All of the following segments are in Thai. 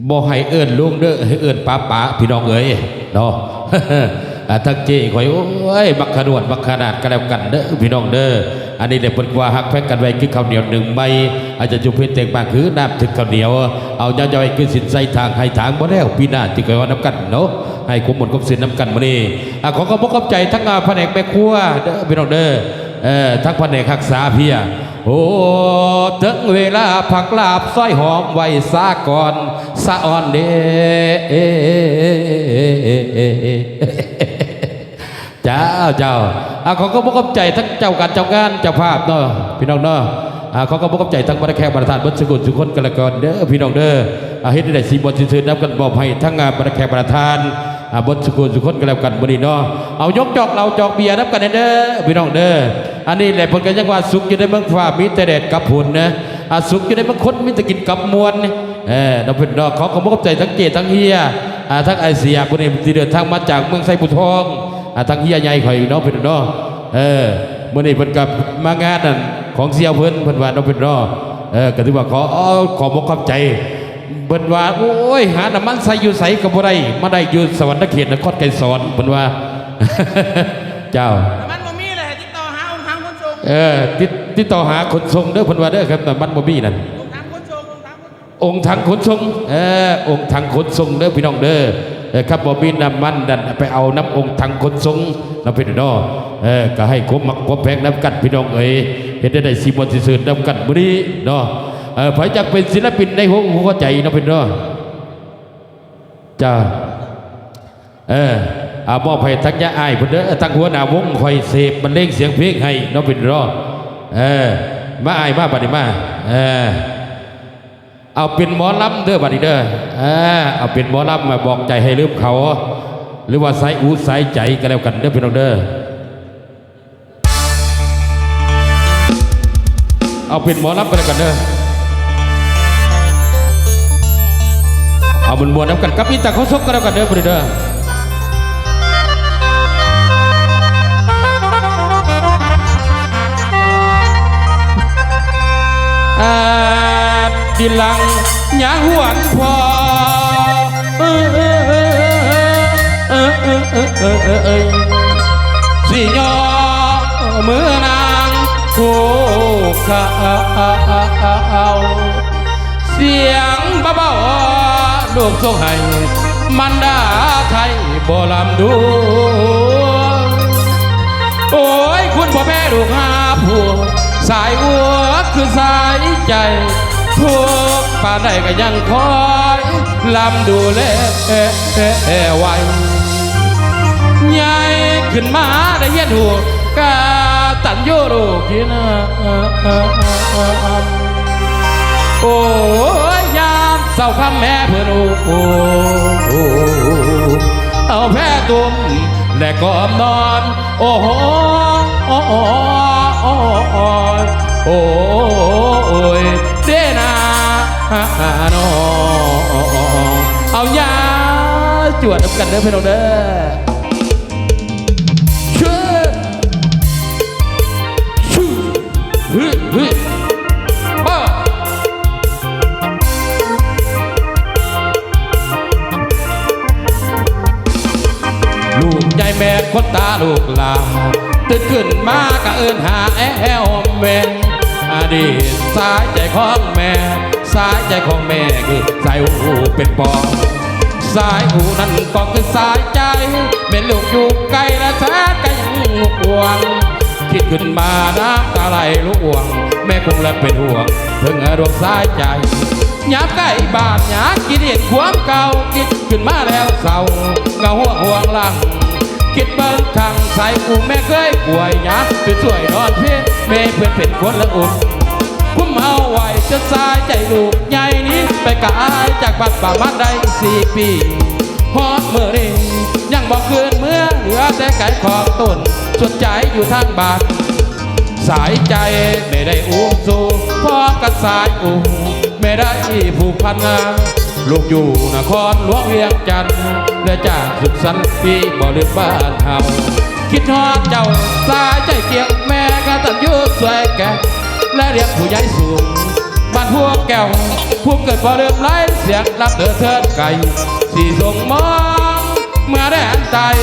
บ่ให้เอิ้นลุงเด้อให้เอิ้นป้าพี่น้องเอ๋ยเนาะ ทั้งเจ้ข่อยโอ้ยบักขนวดบักขนาดกันแล้วกันเด้อพี่น้องเด้ออันนี้เนี่ยเปิดว่าฮักแพ็กกันไว้คือข้าวเหนียวหนึ่งใบอาจจะจุเพชรเต็งบางคือน้ำถึงข้าวเหนียวเอาย่อยๆคือสินใจทางให้ทางบ่แล้วปีหน้าที่เคยว่าน้ำกันเนาะให้คุ้มหมดคุ้มสินน้ำกันมานี่ขอขอบคุณใจทั้งแผนกแม่ครัวเด้อพี่น้องเด้อทั้งแผนกรักษาเพียโอ้ถึงเวลาผักลาบซอยหอมไว้ซาก่อนสะอ่อนเด้เจ้าเขาก็บอกใจทั้งเจ้าการเจ้างานเจ้าภาพเนาะพี่น้องเนาะเขาก็บอกใจทั้งบรรดาแขกบรรดาทานบรรสุกุลสุคนกันละก่อนเด้อพี่น้องเด้อเฮ็ดได้สีบนซื่อๆนับกันบอกให้ทั้งบรรดาแขกบรรดาทานบนสุกุลสุคนกันแล้วกันบริโนเอายกจอกเราจอกเบียร์นับกันเด้อพี่น้องเด้ออันนี้แหละผลกันยังว่าสุขอยู่ในเมืองฟ้ามีแต่แดดกับผลนะสุขอยู่ในเมืองคนมีแต่กินกับมวลเราเป็นดอกเขาก็บอกใจทั้งเกศทั้งเฮียทั้งไอเสียคนนี้ที่เดินทางมาจากเมืองไซบุทองทั้งเฮียใหญ่ข่อยเนาะเป็นเนาะเมื่อนี้เพิ่นกับมางานนั่นของเสียเพิ่นว่าเนาะเป็นเนาะก็ถือว่าขอบอกใจเพิ่นว่าโอ้ยหาน้ำมันใส่อยู่ใส่กับบ่ได้มาได้อยู่สวรรค์เขตนครไกรสอนเพิ่นว่า เจ้าน้ำมันบ่มีเลยติดต่อหาองค์ทางขนส่งติดต่อหาขนส่งเด้อเพิ่นว่าเด้อครับน้ำมันบ่มีนั่นองค์ทางขนส่งองค์ทางขนส่งเด้อพี่น้องเด้อครับบ่มีน้ำมันดันไปเอาน้ำองค์ทางขนส่งน้ำเป็นเนาะก็ให้ครบมักครบแพงน้ำกันพี่น้องเอ๋ยเฮ็ดได้สิบ่ซื่อๆน้ำกันบ่นี้เนาะไผจักเป็นศิลปินในหัวใจน้ำเป็นเนาะจ้ามอบให้ทั้งย่าอ้ายเพิ่นเด้อทั้งหัวหน้าวงคอยเสพบรรเลงเสียงเพลงให้น้ำเป็นเนาะมาอ้ายมาบัดนี้มาเอาเป็นหมอลำเด้อบัดนี้เด้อเอาเป็นหมอลำมาบอกใจให้ลืมเขาหรือว่าสายอูสายใจก็แล้วกันเด้อพี่น้องเด้อเอาเป็นหมอลำก็แล้วกันเด้อเอาบนน้ำกันกับอีตาเขาซกก็แล้วกันเด้อพี่น้องเด้อดิลังยาหวนพอสิยอมือนางคู่ข้าวเสียงเบาๆลูกส่งให้มันดาไทยบ่ลำดูโอ้ยคุณพ่อแม่ลูกหาผัวสายอัวคือสายใจทุกป่านใดก็ยังคอยลำดูแลไว้ใหญ่ขึ้นมาได้เห็นหัวกาตันโยโรกินโอ้ยยามเศร้าคำแม่เพื่อนโอ้เอาแพ้ตุ่มและกอมนอนโอ้โหโอ้ยเดนาโนเอายาจวดกันเด้อพี่น้องเด้อลูกใหญ่แม่คนตาลูกลาตื่นขึ้นมากะเอินหาแอลแม่อดีตสายใจของแม่สายใจของแม่คือสายหูเป็นปองสายหูนั้นปองคือสายใจเป็นลูกอยู่ไกลและแท้ก็ยังห่วงคิดขึ้นมาน้ำตาไหลลุกห่วงแม่คงและเป็นห่วงถึงดวงสายใจยามใกล้บ้านยามคิดเห็นความเก่าคิดขึ้นมาแล้วเศร้าเงาห่วงหลังคิดเบิ้งทางสายกูแม่เคยป่วยยามไปช่วยนอนเพียแม่เพื่อนเป็นคนละอุ่นคุ้มเอาไว้จะสายใจลูกใหญ่นี้ไปกายจากบ้านป่ามันได้4 ปีพอเมื่อนี้ยังบอกคืนเมื่อเหลือแต่ไก่ของต้นสุดใจอยู่ทางบ้านสายใจไม่ได้อุ้มสู่พอกับสายอุ้มไม่ได้ผูกพันลูกอยู่นครหลวงเวียงจันทร์และจากสุขสันต์ปีบ่ลืมบ้านเฮาคิดทอดเจ้าสายใจเกี่ยวแม่กตัญญูสวยแก่และเรียกผู้ใหญ่สูง บ้านพวกแก้วพวกเกิดบ่เริ่มไล่เสียงรักเดือเทิดไก่สีส่งมองเมื่อแดนตาย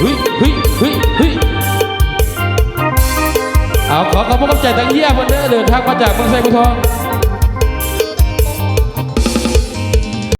เฮ้ยเฮ้ยเฮ้ยเฮ้ยเอาขอขอบคุณใจทั้งเยี่ยมวันเด้อเดินทางมาจากเมืองไซบุทอง